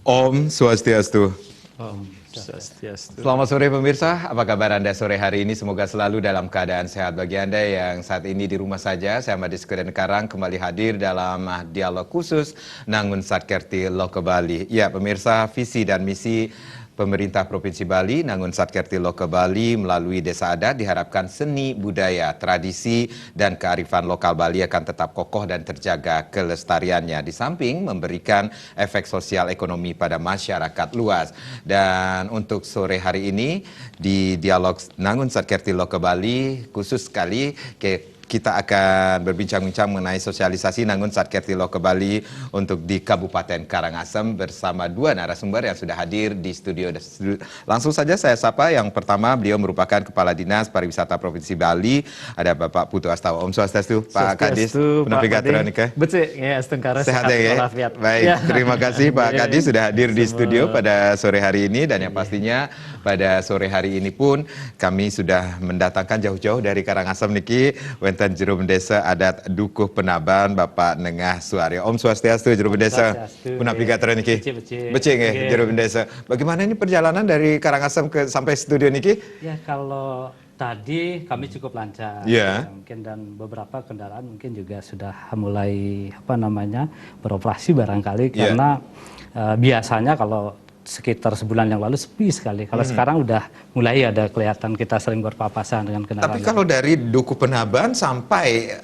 Om Swastiastu. Om Swastiastu. Selamat sore pemirsa, apa kabar Anda sore hari ini? Semoga selalu dalam keadaan sehat. Bagi Anda yang saat ini di rumah saja, saya Madis Kuden Karang kembali hadir dalam dialog khusus Nangun Satkerti Loka Bali. Ya pemirsa, visi dan misi Pemerintah Provinsi Bali, Nangun Satkerti Loka Bali melalui Desa Adat diharapkan seni, budaya, tradisi, dan kearifan lokal Bali akan tetap kokoh dan terjaga kelestariannya. Di samping memberikan efek sosial ekonomi pada masyarakat luas. Dan untuk sore hari ini di dialog Nangun Satkerti Loka Bali khusus sekali kita akan berbincang-bincang mengenai sosialisasi Nangun Satkerti Loka Bali untuk di Kabupaten Karangasem bersama dua narasumber yang sudah hadir di studio. Langsung saja saya sapa, yang pertama beliau merupakan Kepala Dinas Pariwisata Provinsi Bali, ada Bapak Putu Astawa. Om Swastiastu, Pak Kadis. Betul, ya, sehat ya. Baik, terima kasih Pak Kadis sudah hadir di studio pada sore hari ini, dan yang pastinya pada sore hari ini pun kami sudah mendatangkan jauh-jauh dari Karangasem niki wenten juru Desa Adat Dukuh Penaban Bapak Nengah Suaryo. Om Swastiastu juru Desa. Punah pigatran niki. Becing ya juru Desa. Bagaimana ini perjalanan dari Karangasem sampai studio niki? Ya, kalau tadi kami cukup lancar. Yeah. Mungkin dan beberapa kendaraan mungkin juga sudah mulai beroperasi barangkali karena biasanya kalau sekitar sebulan yang lalu sepi sekali. Kalau sekarang udah mulai ada kelihatan kita sering berpapasan dengan kendaraan. Tapi kalau dari Dukuh Penaban sampai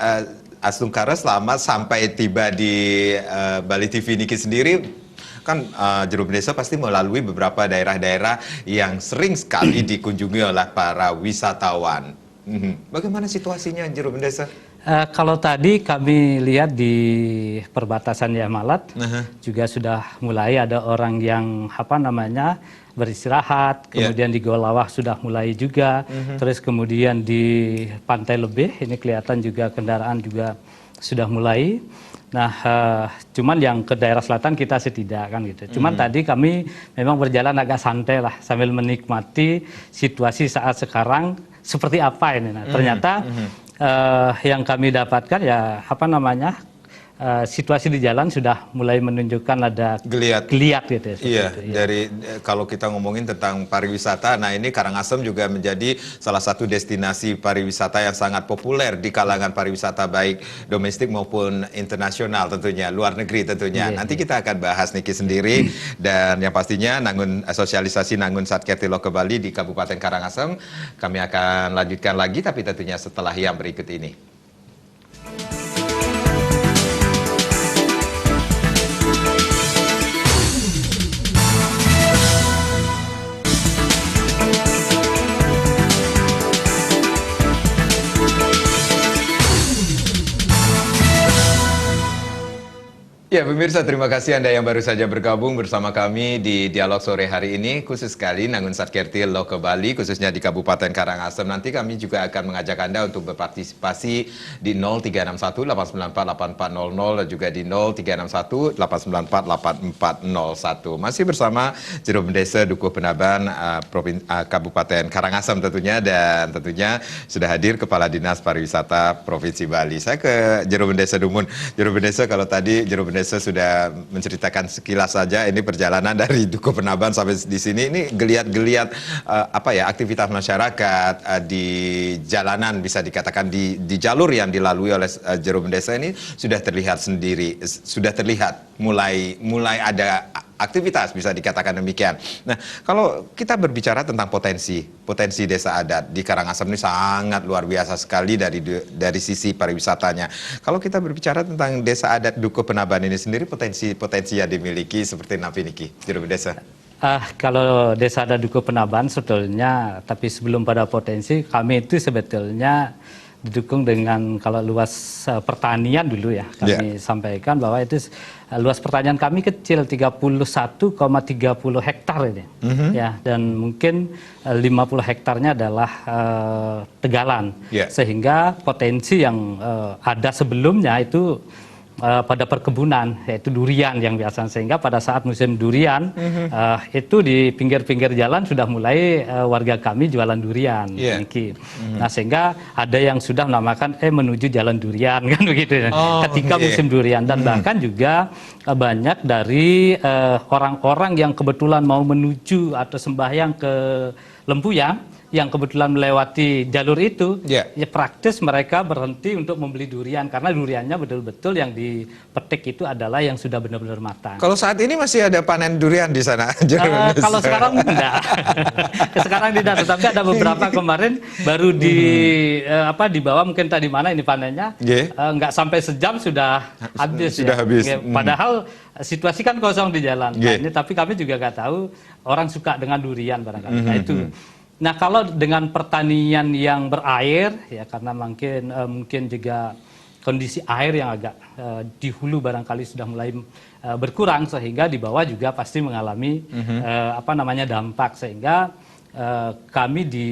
Astungkara selamat sampai tiba di Bali TV Niki sendiri, kan juru desa pasti melalui beberapa daerah-daerah yang sering sekali dikunjungi oleh para wisatawan. Bagaimana situasinya juru desa? Kalau tadi kami lihat di perbatasan Yamalat juga sudah mulai ada orang yang beristirahat, kemudian di Golawah sudah mulai juga, terus kemudian di Pantai Lebih ini kelihatan juga kendaraan juga sudah mulai. Nah, cuman yang ke daerah selatan kita tidak kan gitu. Cuman tadi kami memang berjalan agak santai lah sambil menikmati situasi saat sekarang seperti apa ini. Nah, ternyata yang kami dapatkan situasi di jalan sudah mulai menunjukkan ada geliat gitu ya. Iya, dari kalau kita ngomongin tentang pariwisata, nah ini Karangasem juga menjadi salah satu destinasi pariwisata yang sangat populer di kalangan pariwisata baik domestik maupun internasional tentunya, luar negeri tentunya. Nanti kita akan bahas niki sendiri dan yang pastinya sosialisasi Nangun Satkerti Loka Bali di Kabupaten Karangasem kami akan lanjutkan lagi, tapi tentunya setelah yang berikut ini. Ya pemirsa, terima kasih Anda yang baru saja bergabung bersama kami di dialog sore hari ini, khusus sekali Nangun Satkerti Loka Bali, khususnya di Kabupaten Karangasem. Nanti kami juga akan mengajak Anda untuk berpartisipasi di 0361 894 8400 dan juga di 0361 894 8401. Masih bersama juru Desa Dukuh Penaban Kabupaten Karangasem tentunya, dan tentunya sudah hadir Kepala Dinas Pariwisata Provinsi Bali. Saya ke juru Desa Dumun. Juru Desa, kalau tadi juru Desa sudah menceritakan sekilas saja ini perjalanan dari Dukuh Penaban sampai di sini, ini geliat-geliat aktivitas masyarakat di jalanan, bisa dikatakan di jalur yang dilalui oleh juru desa ini sudah terlihat sendiri, sudah terlihat mulai ada aktivitas, bisa dikatakan demikian. Nah, kalau kita berbicara tentang potensi desa adat di Karangasem ini sangat luar biasa sekali dari sisi pariwisatanya. Kalau kita berbicara tentang desa adat Dukuh Penaban ini sendiri, potensi yang dimiliki seperti napi niki, juru desa. Kalau desa adat Dukuh Penaban sebetulnya, tapi sebelum pada potensi, kami itu sebetulnya didukung dengan kalau luas pertanian dulu ya, kami sampaikan bahwa itu luas pertanian kami kecil 31,30 hektar ini, ya, dan mungkin 50 hektarnya adalah tegalan, sehingga potensi yang ada sebelumnya itu pada perkebunan, yaitu durian yang biasa. Sehingga pada saat musim durian, itu di pinggir-pinggir jalan sudah mulai warga kami jualan durian. Niki. Nah, sehingga ada yang sudah menamakan menuju jalan durian kan begitu. Ketika musim durian, dan bahkan juga banyak dari orang-orang yang kebetulan mau menuju atau sembahyang ke Lempuyang, yang kebetulan melewati jalur itu, ya praktis mereka berhenti untuk membeli durian karena duriannya betul-betul yang dipetik itu adalah yang sudah benar-benar matang. Kalau saat ini masih ada panen durian di sana? Kalau sekarang enggak. Sekarang tidak, tetapi ada beberapa kemarin baru dibawa, mungkin tadi mana ini panennya, enggak sampai sejam sudah habis. Sudah habis. Padahal situasi kan kosong di jalan. Nah, ini tapi kami juga nggak tahu orang suka dengan durian barangkali. Nah, itu. Nah, kalau dengan pertanian yang berair, ya karena mungkin juga kondisi air yang agak di hulu barangkali sudah mulai berkurang, sehingga di bawah juga pasti mengalami dampak, sehingga kami di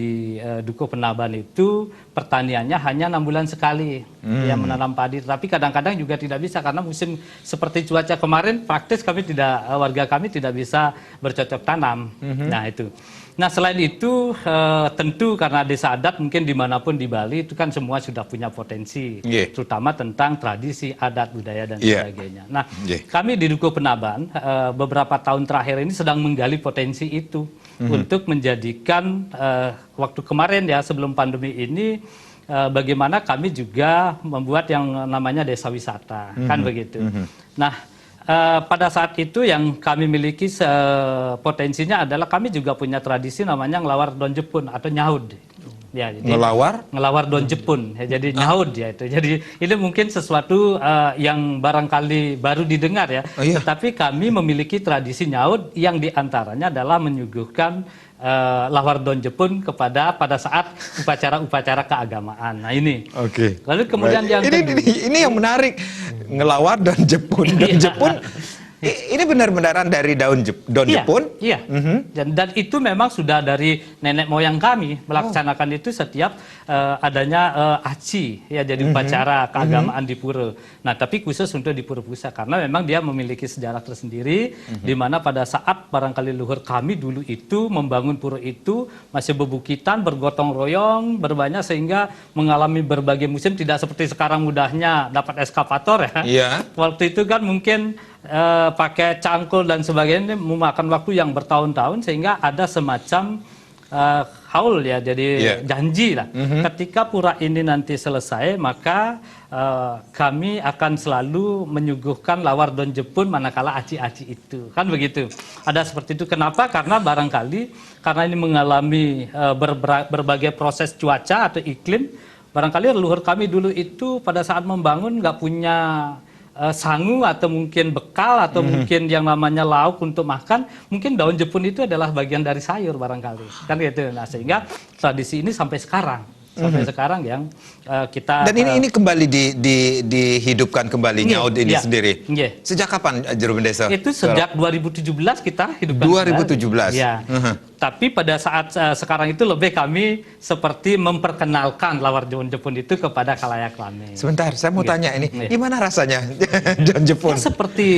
Dukuh Penaban itu pertaniannya hanya 6 bulan sekali ya menanam padi, tapi kadang-kadang juga tidak bisa karena musim seperti cuaca kemarin praktis warga kami tidak bisa bercocok tanam. Nah itu. Nah selain itu tentu karena desa adat mungkin dimanapun di Bali itu kan semua sudah punya potensi, terutama tentang tradisi, adat, budaya dan sebagainya. Nah kami di Dukuh Penaban beberapa tahun terakhir ini sedang menggali potensi itu untuk menjadikan waktu kemarin ya sebelum pandemi ini bagaimana kami juga membuat yang namanya desa wisata kan begitu. Nah pada saat itu yang kami miliki potensinya adalah kami juga punya tradisi namanya ngelawar Don Jepun atau nyaud. Ya, jadi ngelawar Don Jepun, ya, jadi nyaud ya itu. Jadi ini mungkin sesuatu yang barangkali baru didengar ya. Tetapi kami memiliki tradisi nyaud yang diantaranya adalah menyuguhkan lawar Don Jepun pada saat upacara-upacara keagamaan. Nah ini. Lalu kemudian yang ini yang menarik, ngelawar Don Jepun. Don Jepun ini benar-benaran dari Don Jepun? Iya. Dan itu memang sudah dari nenek moyang kami melaksanakan itu setiap adanya aci, ya jadi upacara keagamaan di pura. Nah tapi khusus untuk di Pura Pusaka karena memang dia memiliki sejarah tersendiri, di mana pada saat barangkali luhur kami dulu itu membangun pura itu masih bebukitan, bergotong royong, berbanyak sehingga mengalami berbagai musim, tidak seperti sekarang mudahnya dapat eskavator ya. Waktu itu kan mungkin pakai cangkul dan sebagainya memakan waktu yang bertahun-tahun sehingga ada semacam haul ya, jadi janji lah. Ketika pura ini nanti selesai maka kami akan selalu menyuguhkan lawar Don Jepun manakala aci-aci itu kan begitu. Ada seperti itu. Kenapa? Karena barangkali karena ini mengalami berbagai proses cuaca atau iklim, barangkali leluhur kami dulu itu pada saat membangun nggak punya sangu atau mungkin bekal atau mungkin yang namanya lauk untuk makan, mungkin daun Jepun itu adalah bagian dari sayur barangkali kan gitu. Nah sehingga tradisi ini sampai sekarang yang kita dan ini kembali dihidupkan kembali nyaud ini sendiri. Sejak kapan Juru Bendesa? Itu sejak 2017 kita hidupkan. 2017. Ya. Tapi pada saat sekarang itu lebih kami seperti memperkenalkan lawar Don Jepun itu kepada khalayak ramai. Sebentar, saya mau tanya ini, gimana rasanya Don Jepun? Ya, seperti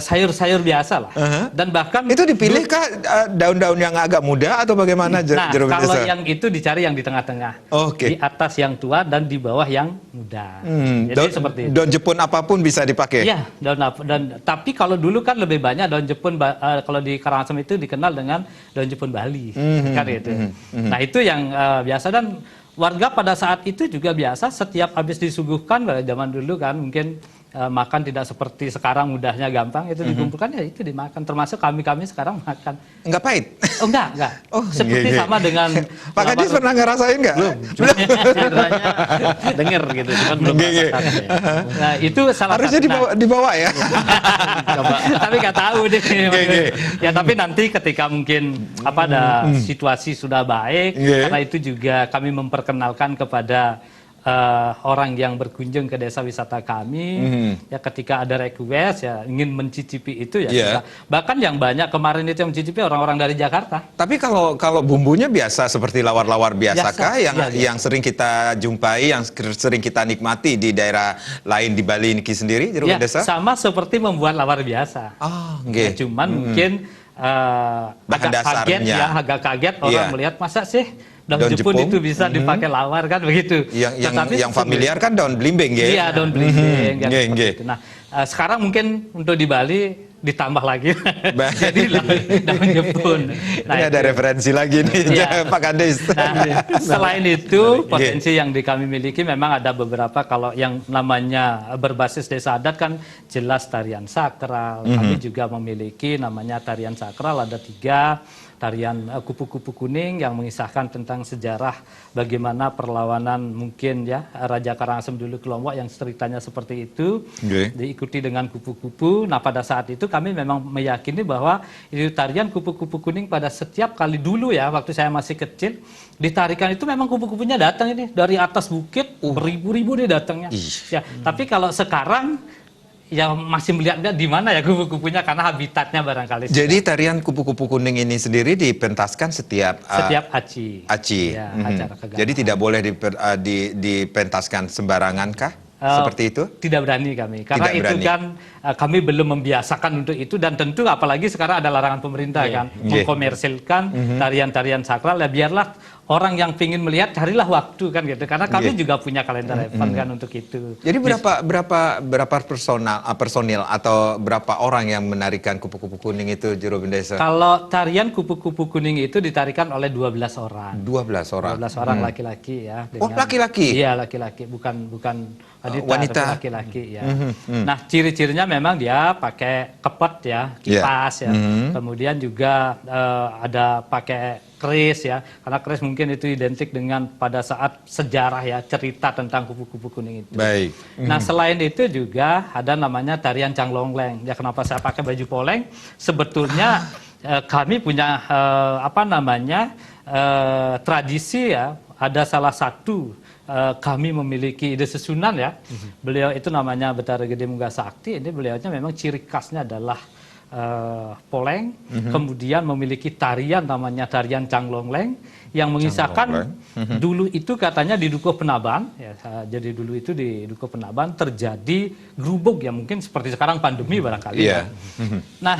sayur-sayur biasa lah. Dan bahkan itu dipilih kah daun-daun yang agak muda atau bagaimana Juru Bendesa? Kalau yang itu dicari yang di tengah-tengah. Di atas yang tua dan di bawah yang muda. Jadi seperti itu. Daun Jepun apapun bisa dipakai. Iya, tapi kalau dulu kan lebih banyak daun Jepun kalau di Karangasem itu dikenal dengan daun Jepun Bali. Kan itu. Nah, itu yang biasa dan warga pada saat itu juga biasa setiap habis disuguhkan pada zaman dulu kan mungkin makan tidak seperti sekarang mudahnya gampang, itu dikumpulkan ya itu dimakan, termasuk kami sekarang makan. Enggak pahit? Oh enggak. Seperti sama dengan Pak Kadis pernah ngerasain enggak? Belum. Dengar gitu, cuman belum rasakan. Nah, itu salah harusnya dibawa ya. Tapi nggak tahu deh. Ya tapi nanti ketika mungkin ada situasi sudah baik, karena itu juga kami memperkenalkan kepada orang yang berkunjung ke desa wisata kami, ya ketika ada request ya ingin mencicipi itu ya. Yeah. Bahkan yang banyak kemarin itu yang mencicipi orang-orang dari Jakarta. Tapi kalau bumbunya biasa seperti lawar-lawar biasa kah yang sering kita jumpai, yang sering kita nikmati di daerah lain di Bali ini sendiri, jeruk desa? Sama seperti membuat lawar biasa. Oh, ya, cuman mungkin agak kaget ya, agak kaget orang melihat masa sih daun Jepun itu bisa dipakai lawar kan begitu. Yang familiar kan daun belimbing ya. Iya, daun belimbing itu. Nah, sekarang mungkin untuk di Bali ditambah lagi. Jadi daun Jepun. Nah, ini ada referensi lagi nih Pak Kades. Nah, selain itu potensi yang kami miliki memang ada beberapa. Kalau yang namanya berbasis desa adat kan jelas tarian sakral. Kami juga memiliki namanya tarian sakral, ada 3. Tarian kupu-kupu kuning yang mengisahkan tentang sejarah bagaimana perlawanan mungkin ya Raja Karangasem dulu ke Lombok yang ceritanya seperti itu, diikuti dengan kupu-kupu. Nah, pada saat itu kami memang meyakini bahwa itu tarian kupu-kupu kuning pada setiap kali dulu ya waktu saya masih kecil ditarikan itu memang kupu-kupunya datang ini dari atas bukit beribu-ribu dia datangnya. Ya, tapi kalau sekarang ya masih melihatnya di mana ya kupu-kupunya karena habitatnya barangkali. Jadi tarian kupu-kupu kuning ini sendiri dipentaskan setiap aci. Ya, acara keagamaan. Jadi tidak boleh dipentaskan sembarangan kah? Seperti itu? Tidak berani kami. Karena itu kan kami belum membiasakan untuk itu dan tentu apalagi sekarang ada larangan pemerintah kan mengkomersilkan tarian-tarian sakral ya biarlah orang yang ingin melihat carilah waktu kan gitu karena kami juga punya kalender event kan untuk itu. Jadi berapa personil atau berapa orang yang menarikan kupu-kupu kuning itu Juru Bendesa? Kalau tarian kupu-kupu kuning itu ditarikan oleh 12 orang. 12 orang. 12 orang laki-laki ya. Oh, laki-laki? Iya, laki-laki, bukan wanita. Laki-laki ya. Nah, ciri-cirinya memang dia pakai kepet ya, kipas ya. Kemudian juga ada pakai keris ya, karena keris mungkin itu identik dengan pada saat sejarah ya, cerita tentang kupu-kupu kuning itu. Baik. Nah, selain itu juga ada namanya tarian Canglongleng. Ya, kenapa saya pakai baju poleng? Sebetulnya kami punya tradisi ya, ada salah satu kami memiliki ide susunan ya. Beliau itu namanya Betara Gede Munggah Sakti. Ini beliaunya memang ciri khasnya adalah poleng, kemudian memiliki tarian namanya tarian Canglongleng yang mengisahkan dulu itu katanya di Dukuh Penaban, ya, jadi dulu itu di Dukuh Penaban terjadi gerubuk ya mungkin seperti sekarang pandemi barangkali. Ya. Nah,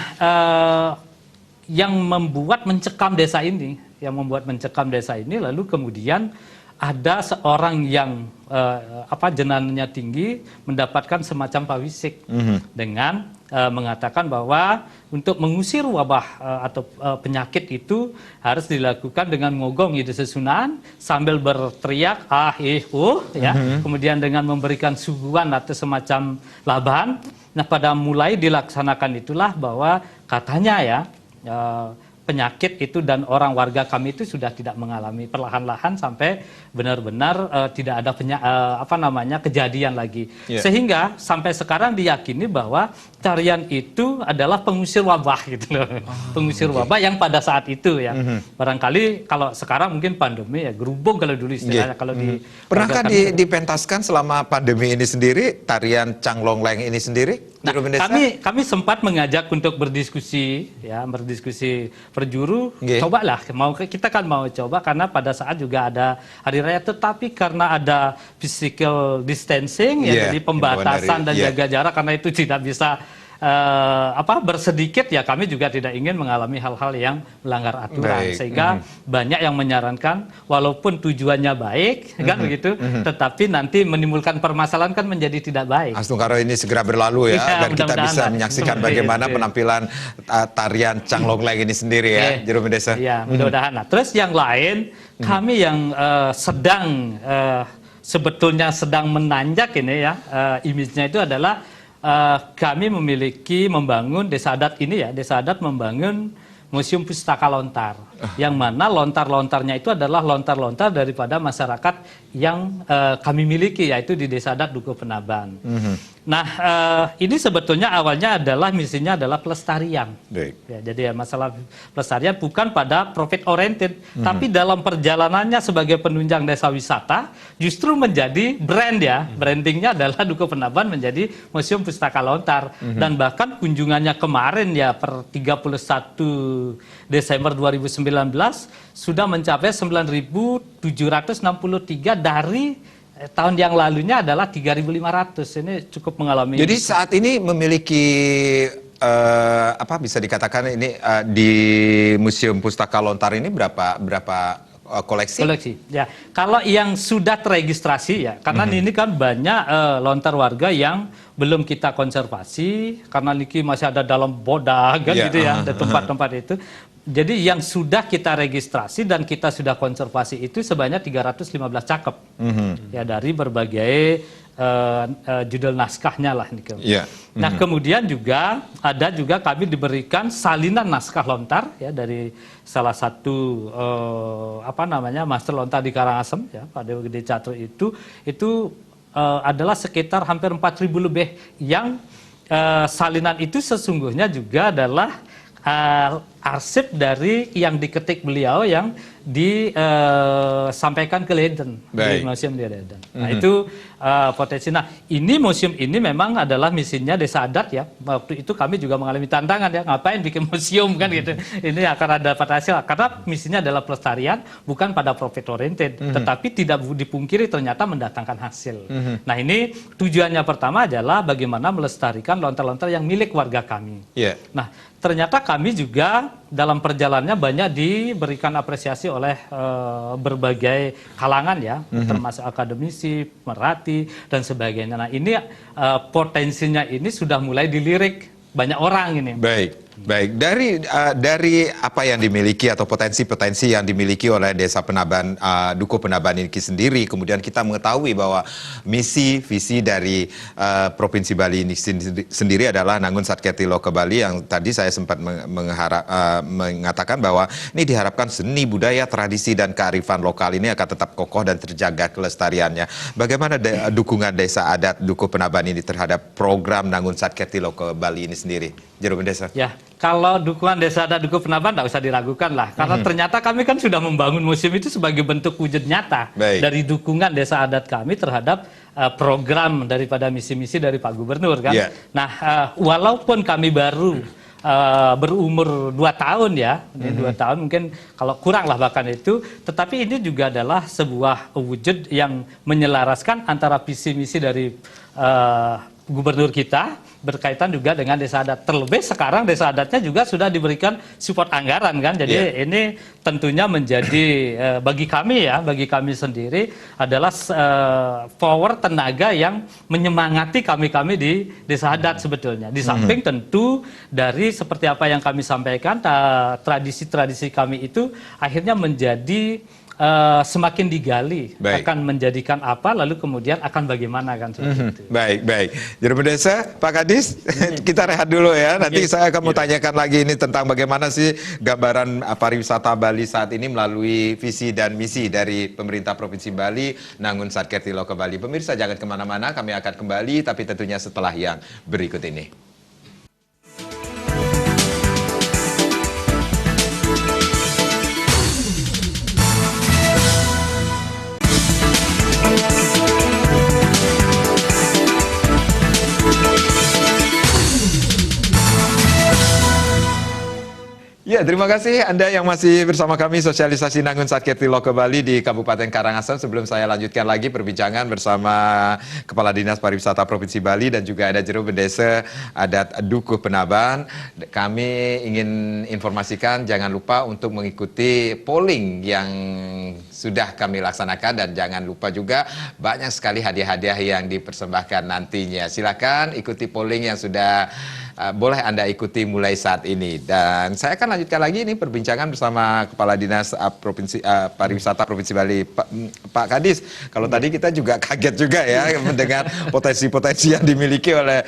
yang membuat mencekam desa ini, lalu kemudian ada seorang yang jenangannya tinggi mendapatkan semacam pawisik dengan mengatakan bahwa untuk mengusir wabah atau penyakit itu harus dilakukan dengan ngogong ide sesunan sambil berteriak ya, kemudian dengan memberikan suguhan atau semacam laban. Nah, pada mulai dilaksanakan itulah bahwa katanya ya penyakit itu dan orang warga kami itu sudah tidak mengalami perlahan-lahan sampai benar-benar tidak ada kejadian lagi. Sehingga sampai sekarang diyakini bahwa tarian itu adalah pengusir wabah gitu loh. Pengusir wabah yang pada saat itu ya. Barangkali kalau sekarang mungkin pandemi ya gerubung kalau dulu istilahnya kalau di pernahkah dipentaskan selama pandemi ini sendiri tarian Canglongleng ini sendiri? Nah, kami sempat mengajak untuk berdiskusi perjuru, cobalah kita kan mau coba karena pada saat juga ada hari raya tetapi karena ada physical distancing ya jadi pembatasan dan jaga jarak karena itu tidak bisa bersedikit ya kami juga tidak ingin mengalami hal-hal yang melanggar aturan sehingga banyak yang menyarankan walaupun tujuannya baik kan begitu tetapi nanti menimbulkan permasalahan kan menjadi tidak baik. Astungkaro ini segera berlalu ya dan kita bisa menyaksikan bagaimana penampilan tarian Canglongleng ini sendiri ya Juru Bendesa. Iya, mudah-mudahan. Nah, terus yang lain kami yang sebetulnya sedang menanjak ini ya image-nya itu adalah kami membangun desa adat ini ya, desa adat membangun Museum Pustaka Lontar. yang mana lontar-lontarnya itu adalah lontar-lontar daripada masyarakat yang kami miliki, yaitu di Desa Adat Dukuh Penaban. Nah, ini sebetulnya awalnya adalah misinya adalah pelestarian. Ya, jadi ya, masalah pelestarian bukan pada profit oriented, tapi dalam perjalanannya sebagai penunjang desa wisata justru menjadi brand ya. Brandingnya adalah Dukuh Penaban menjadi Museum Pustaka Lontar. Dan bahkan kunjungannya kemarin ya per 31 Desember 2019 sudah mencapai 9.763 dari tahun yang lalunya adalah 3.500. Ini cukup mengalami. Jadi saat ini memiliki apa bisa dikatakan ini di Museum Pustaka Lontar ini berapa koleksi? Koleksi. Ya, kalau yang sudah terregistrasi ya, karena ini kan banyak lontar warga yang belum kita konservasi karena niki masih ada dalam bodak kan gitu ya, ada tempat-tempat itu. Jadi yang sudah kita registrasi dan kita sudah konservasi itu sebanyak 315 cakep. Ya dari berbagai judul naskahnya lah nih. Nah, kemudian juga ada juga kami diberikan salinan naskah lontar ya dari salah satu Master Lontar di Karangasem ya, Pak Dewa Gede Catro itu adalah sekitar hampir 4.000 lebih yang salinan itu sesungguhnya juga adalah arsip dari yang diketik beliau yang disampaikan ke Leiden di Museum di Leiden. Nah itu potensi. Nah ini museum ini memang adalah misinya Desa Adat ya. Waktu itu kami juga mengalami tantangan ya, ngapain bikin museum kan gitu. Ini akan ada dapat hasil karena misinya adalah pelestarian bukan pada profit oriented, tetapi tidak dipungkiri ternyata mendatangkan hasil. Nah ini tujuannya pertama adalah bagaimana melestarikan lontar-lontar yang milik warga kami. Nah ternyata kami juga dalam perjalanannya banyak diberikan apresiasi oleh berbagai kalangan ya, termasuk akademisi, merhati dan sebagainya. Nah ini potensinya ini sudah mulai dilirik banyak orang ini. Baik. Dari apa yang dimiliki atau potensi-potensi yang dimiliki oleh Desa Penaban, Dukuh Penaban ini sendiri, kemudian kita mengetahui bahwa misi visi dari Provinsi Bali ini sendiri adalah Nangun Satketi Loka Bali yang tadi saya sempat mengatakan bahwa ini diharapkan seni budaya, tradisi dan kearifan lokal ini akan tetap kokoh dan terjaga kelestariannya. Bagaimana dukungan Desa Adat Dukuh Penaban ini terhadap program Nangun Satketi Loka Bali ini sendiri? Juru Desa. Ya, kalau dukungan Desa Adat Dukuh Penaban tidak usah diragukan lah, karena ternyata kami kan sudah membangun museum itu sebagai bentuk wujud nyata dari dukungan Desa Adat kami terhadap program daripada misi-misi dari Pak Gubernur kan. Nah, walaupun kami baru berumur 2 tahun ya, ini 2 tahun mungkin kalau kurang lah bahkan itu, tetapi ini juga adalah sebuah wujud yang menyelaraskan antara visi misi dari Gubernur kita berkaitan juga dengan Desa Adat. Terlebih sekarang Desa Adatnya juga sudah diberikan support anggaran kan. Jadi ini tentunya menjadi bagi kami sendiri adalah power tenaga yang menyemangati kami di Desa Adat sebetulnya. Di samping tentu dari seperti apa yang kami sampaikan, tradisi-tradisi kami itu akhirnya menjadi semakin digali akan menjadikan apa lalu kemudian akan bagaimana kan seperti itu. Baik. Juru Desa, Pak Kadis, kita rehat dulu ya. Nanti saya akan mau tanyakan lagi ini tentang bagaimana sih gambaran pariwisata Bali saat ini melalui visi dan misi dari pemerintah Provinsi Bali, Nangun Satketi Loka Bali. Pemirsa jangan kemana-mana, kami akan kembali tapi tentunya setelah yang berikut ini. Ya, terima kasih Anda yang masih bersama kami sosialisasi Nangun Satketi Loka Bali di Kabupaten Karangasem. Sebelum saya lanjutkan lagi perbincangan bersama Kepala Dinas Pariwisata Provinsi Bali dan juga ada Juru Desa Adat Dukuh Penaban, kami ingin informasikan jangan lupa untuk mengikuti polling yang sudah kami laksanakan, dan jangan lupa juga banyak sekali hadiah-hadiah yang dipersembahkan nantinya. Silakan ikuti polling yang sudah boleh Anda ikuti mulai saat ini. Dan saya akan lanjutkan lagi ini perbincangan bersama Kepala Dinas Pariwisata Provinsi Bali, Pak Kadis. Kalau tadi kita juga kaget juga ya mendengar potensi-potensi yang dimiliki oleh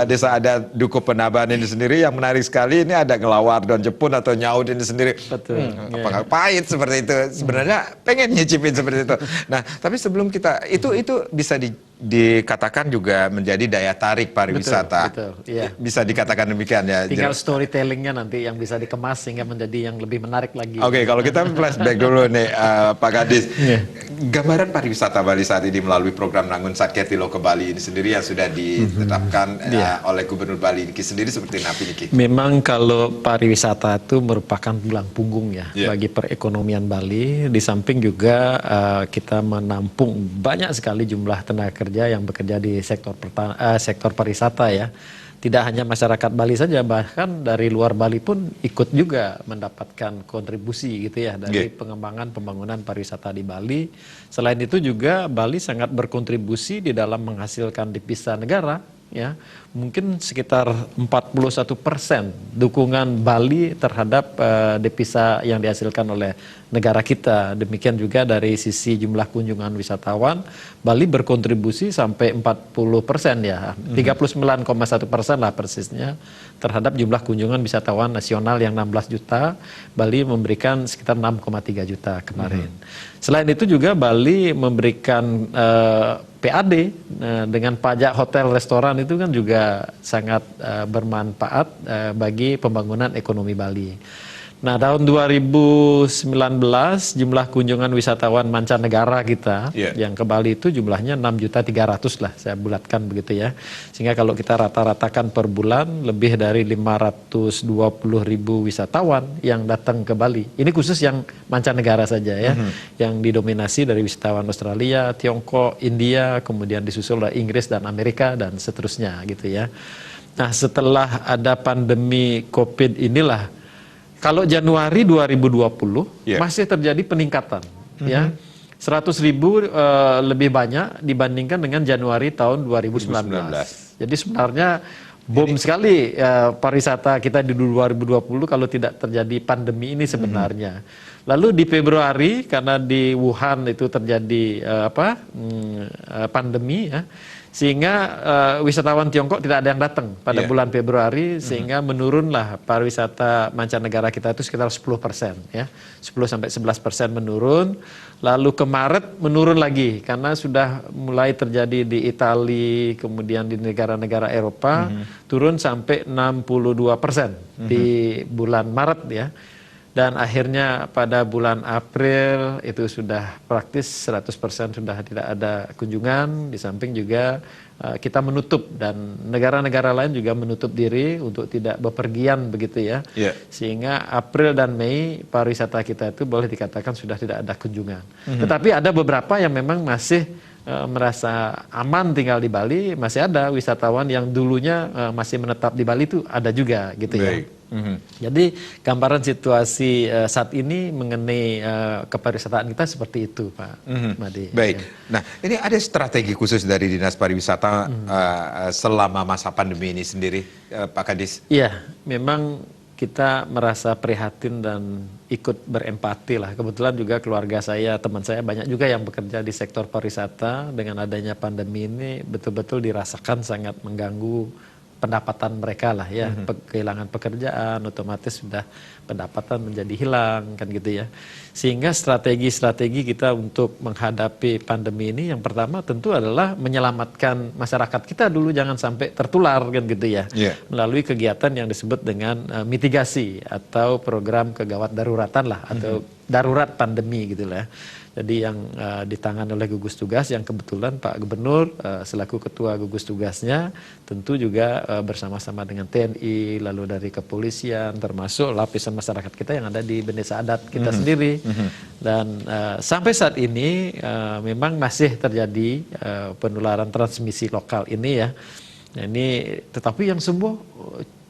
Desa Adat Dukuh Penaban ini sendiri. Yang menarik sekali ini ada Gelawar Don Jepun atau Nyaud ini sendiri. Betul. Apakah pahit seperti itu? Sebenarnya pengen nyicipin seperti itu. Nah, tapi sebelum kita itu bisa dikatakan juga menjadi daya tarik pariwisata. Betul, iya. Bisa dikatakan demikian ya. Tinggal storytellingnya nanti yang bisa dikemas sehingga menjadi yang lebih menarik lagi. Oke, kalau kita flashback dulu nih Pak Kadis. Gambaran pariwisata Bali saat ini melalui program Nangun Satkerti Loka Bali ini sendiri yang sudah ditetapkan oleh Gubernur Bali Niki sendiri seperti apa Niki? Memang kalau pariwisata itu merupakan tulang punggung ya bagi perekonomian Bali. Di samping juga kita menampung banyak sekali jumlah tenaga kerja yang bekerja di sektor pariwisata ya. Tidak hanya masyarakat Bali saja, bahkan dari luar Bali pun ikut juga mendapatkan kontribusi gitu ya dari pengembangan pembangunan pariwisata di Bali. Selain itu juga Bali sangat berkontribusi di dalam menghasilkan devisa negara ya. Mungkin sekitar 41% dukungan Bali terhadap devisa yang dihasilkan oleh negara kita. Demikian juga dari sisi jumlah kunjungan wisatawan, Bali berkontribusi sampai 40% ya, 39,1% lah persisnya terhadap jumlah kunjungan wisatawan nasional yang 16 juta, Bali memberikan sekitar 6,3 juta kemarin. Selain itu juga Bali memberikan PAD dengan pajak hotel restoran itu kan juga sangat bermanfaat bagi pembangunan ekonomi Bali. Nah, tahun 2019 jumlah kunjungan wisatawan mancanegara kita yang ke Bali itu jumlahnya 6.300.000 lah, saya bulatkan begitu ya. Sehingga kalau kita rata-ratakan per bulan lebih dari 520.000 wisatawan yang datang ke Bali. Ini khusus yang mancanegara saja ya, yang didominasi dari wisatawan Australia, Tiongkok, India, kemudian disusul oleh Inggris dan Amerika dan seterusnya gitu ya. Nah, setelah ada pandemi COVID inilah, kalau Januari 2020 masih terjadi peningkatan, ya 100.000 lebih banyak dibandingkan dengan Januari tahun 2019. Jadi sebenarnya bom sekali pariwisata kita di 2020 kalau tidak terjadi pandemi ini sebenarnya. Lalu di Februari karena di Wuhan itu terjadi pandemi ya. Sehingga wisatawan Tiongkok tidak ada yang datang pada bulan Februari, sehingga menurunlah pariwisata mancanegara kita itu sekitar 10%, ya, 10-11% menurun. Lalu ke Maret menurun lagi karena sudah mulai terjadi di Italia, kemudian di negara-negara Eropa, turun sampai 62% di bulan Maret ya. Dan akhirnya pada bulan April itu sudah praktis 100% sudah tidak ada kunjungan. Di samping juga kita menutup dan negara-negara lain juga menutup diri untuk tidak bepergian begitu ya. Sehingga April dan Mei pariwisata kita itu boleh dikatakan sudah tidak ada kunjungan. Tetapi ada beberapa yang memang masih merasa aman tinggal di Bali, masih ada wisatawan yang dulunya masih menetap di Bali itu ada juga gitu ya. Jadi gambaran situasi saat ini mengenai kepariwisataan kita seperti itu, Pak Madi. Baik. Nah, ini ada strategi khusus dari Dinas Pariwisata selama masa pandemi ini sendiri, Pak Kadis? Iya, memang kita merasa prihatin dan ikut berempati lah. Kebetulan juga keluarga saya, teman saya banyak juga yang bekerja di sektor pariwisata. Dengan adanya pandemi ini betul-betul dirasakan sangat mengganggu pendapatan mereka lah ya, kehilangan pekerjaan, otomatis sudah pendapatan menjadi hilang kan gitu ya. Sehingga strategi-strategi kita untuk menghadapi pandemi ini yang pertama tentu adalah menyelamatkan masyarakat kita dulu jangan sampai tertular kan gitu ya. Melalui kegiatan yang disebut dengan mitigasi atau program kegawat daruratan lah atau darurat pandemi gitu lah. Jadi yang ditangani oleh gugus tugas yang kebetulan Pak Gubernur selaku ketua gugus tugasnya tentu juga bersama-sama dengan TNI lalu dari kepolisian termasuk lapisan masyarakat kita yang ada di desa adat kita sendiri dan sampai saat ini memang masih terjadi penularan transmisi lokal ini ya. Nah, ini tetapi yang sembuh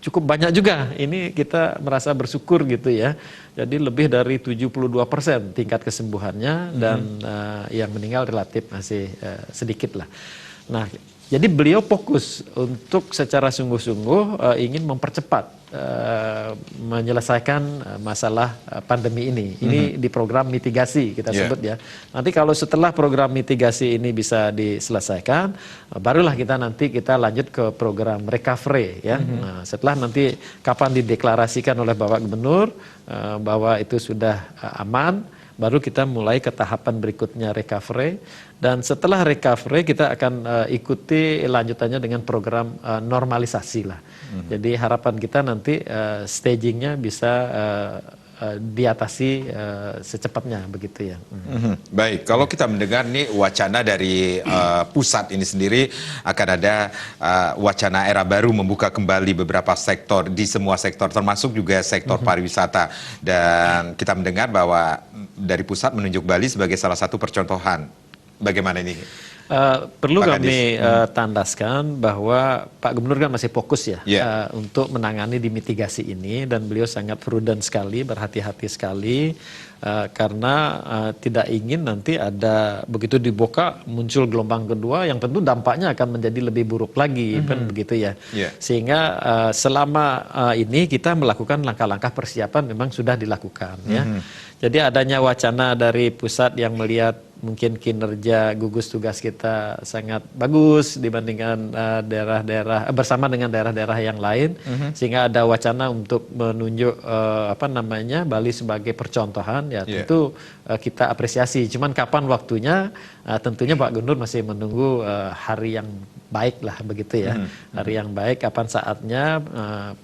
cukup banyak juga. Ini kita merasa bersyukur gitu ya. Jadi lebih dari 72% tingkat kesembuhannya dan yang meninggal relatif masih sedikit lah. Nah, jadi beliau fokus untuk secara sungguh-sungguh ingin mempercepat menyelesaikan masalah pandemi ini. Ini di program mitigasi kita sebut ya. Nanti kalau setelah program mitigasi ini bisa diselesaikan, barulah kita lanjut ke program recovery ya. Nah, setelah nanti kapan dideklarasikan oleh Bapak Gubernur bahwa itu sudah aman, baru kita mulai ke tahapan berikutnya recovery, dan setelah recovery kita akan ikuti lanjutannya dengan program normalisasi lah. Jadi harapan kita nanti stagingnya bisa diatasi secepatnya begitu ya. Baik, kalau kita mendengar nih wacana dari pusat ini sendiri akan ada wacana era baru membuka kembali beberapa sektor di semua sektor termasuk juga sektor pariwisata, dan kita mendengar bahwa dari pusat menunjuk Bali sebagai salah satu percontohan. Bagaimana ini? Perlu Pak kami tandaskan bahwa Pak Gubernur kan masih fokus ya untuk menangani di mitigasi ini, dan beliau sangat prudent sekali, berhati-hati sekali karena tidak ingin nanti ada begitu dibuka muncul gelombang kedua yang tentu dampaknya akan menjadi lebih buruk lagi kan begitu ya. Sehingga selama ini kita melakukan langkah-langkah persiapan memang sudah dilakukan ya. Jadi adanya wacana dari pusat yang melihat mungkin kinerja gugus tugas kita sangat bagus dibandingkan daerah-daerah bersama dengan daerah-daerah yang lain, sehingga ada wacana untuk menunjuk Bali sebagai percontohan ya. Tentu kita apresiasi. Cuman kapan waktunya tentunya Pak Gubernur masih menunggu hari yang baik lah begitu ya. Hari yang baik kapan saatnya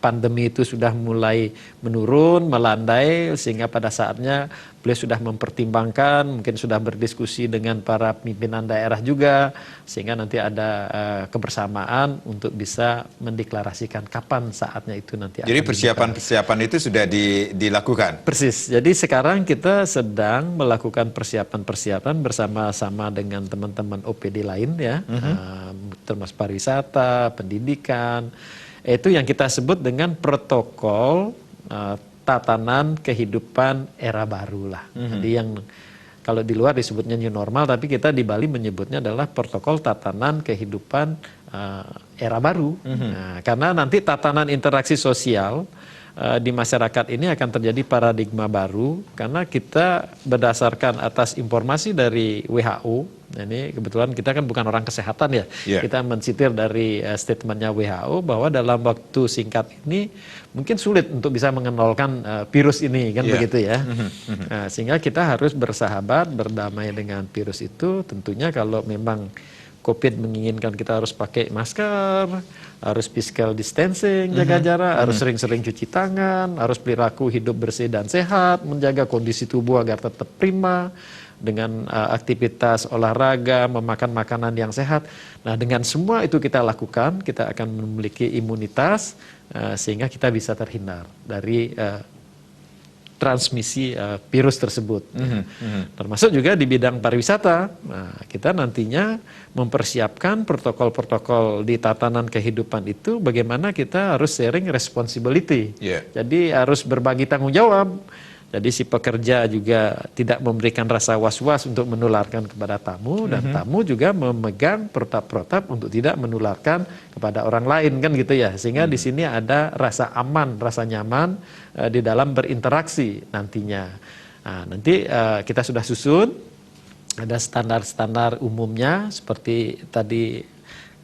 pandemi itu sudah mulai menurun, melandai, sehingga pada saatnya beliau sudah mempertimbangkan, mungkin sudah berdiskusi dengan para pimpinan daerah juga, sehingga nanti ada kebersamaan untuk bisa mendeklarasikan kapan saatnya itu nanti. Jadi persiapan-persiapan itu sudah dilakukan? Persis. Jadi sekarang kita sedang melakukan persiapan-persiapan bersama-sama dengan teman-teman OPD lain ya, termasuk pariwisata, pendidikan. Itu yang kita sebut dengan protokol tatanan kehidupan era baru lah. Jadi yang kalau di luar disebutnya new normal, tapi kita di Bali menyebutnya adalah protokol tatanan kehidupan era baru. Nah, karena nanti tatanan interaksi sosial di masyarakat ini akan terjadi paradigma baru, karena kita berdasarkan atas informasi dari WHO. Ini kebetulan kita kan bukan orang kesehatan ya, kita mensitir dari statementnya WHO bahwa dalam waktu singkat ini mungkin sulit untuk bisa mengenalkan virus ini kan begitu ya. Nah, sehingga kita harus bersahabat, berdamai dengan virus itu. Tentunya kalau memang COVID menginginkan kita harus pakai masker, harus physical distancing, jaga jarak, harus sering-sering cuci tangan, harus perilaku hidup bersih dan sehat, menjaga kondisi tubuh agar tetap prima, dengan aktivitas olahraga, memakan makanan yang sehat. Nah, dengan semua itu kita lakukan, kita akan memiliki imunitas sehingga kita bisa terhindar dari transmisi virus tersebut. Termasuk juga di bidang pariwisata. Nah, kita nantinya mempersiapkan protokol-protokol di tatanan kehidupan itu, bagaimana kita harus sharing responsibility. Jadi harus berbagi tanggung jawab. Jadi si pekerja juga tidak memberikan rasa was-was untuk menularkan kepada tamu, dan tamu juga memegang protap-protap untuk tidak menularkan kepada orang lain kan gitu ya. Sehingga di sini ada rasa aman, rasa nyaman di dalam berinteraksi nantinya. Nah, nanti kita sudah susun ada standar-standar umumnya seperti tadi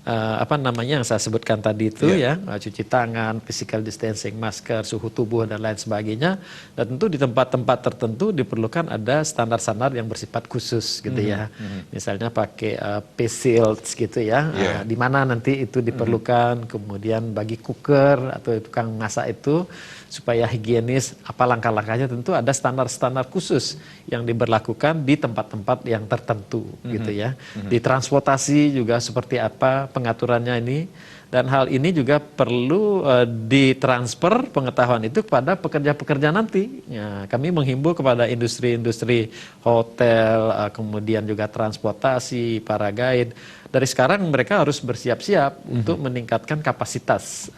yang saya sebutkan tadi itu ya, cuci tangan, physical distancing, masker, suhu tubuh dan lain sebagainya. Dan tentu di tempat-tempat tertentu diperlukan ada standar-standar yang bersifat khusus gitu ya. Misalnya pakai face shields gitu ya. Di mana nanti itu diperlukan, kemudian bagi cooker atau tukang masak itu supaya higienis, apa langkah-langkahnya, tentu ada standar-standar khusus yang diberlakukan di tempat-tempat yang tertentu gitu ya. Di transportasi juga seperti apa pengaturannya ini. Dan hal ini juga perlu ditransfer pengetahuan itu kepada pekerja-pekerja nanti. Ya, kami menghimbau kepada industri-industri hotel, kemudian juga transportasi, para guide. Dari sekarang mereka harus bersiap-siap untuk meningkatkan kapasitas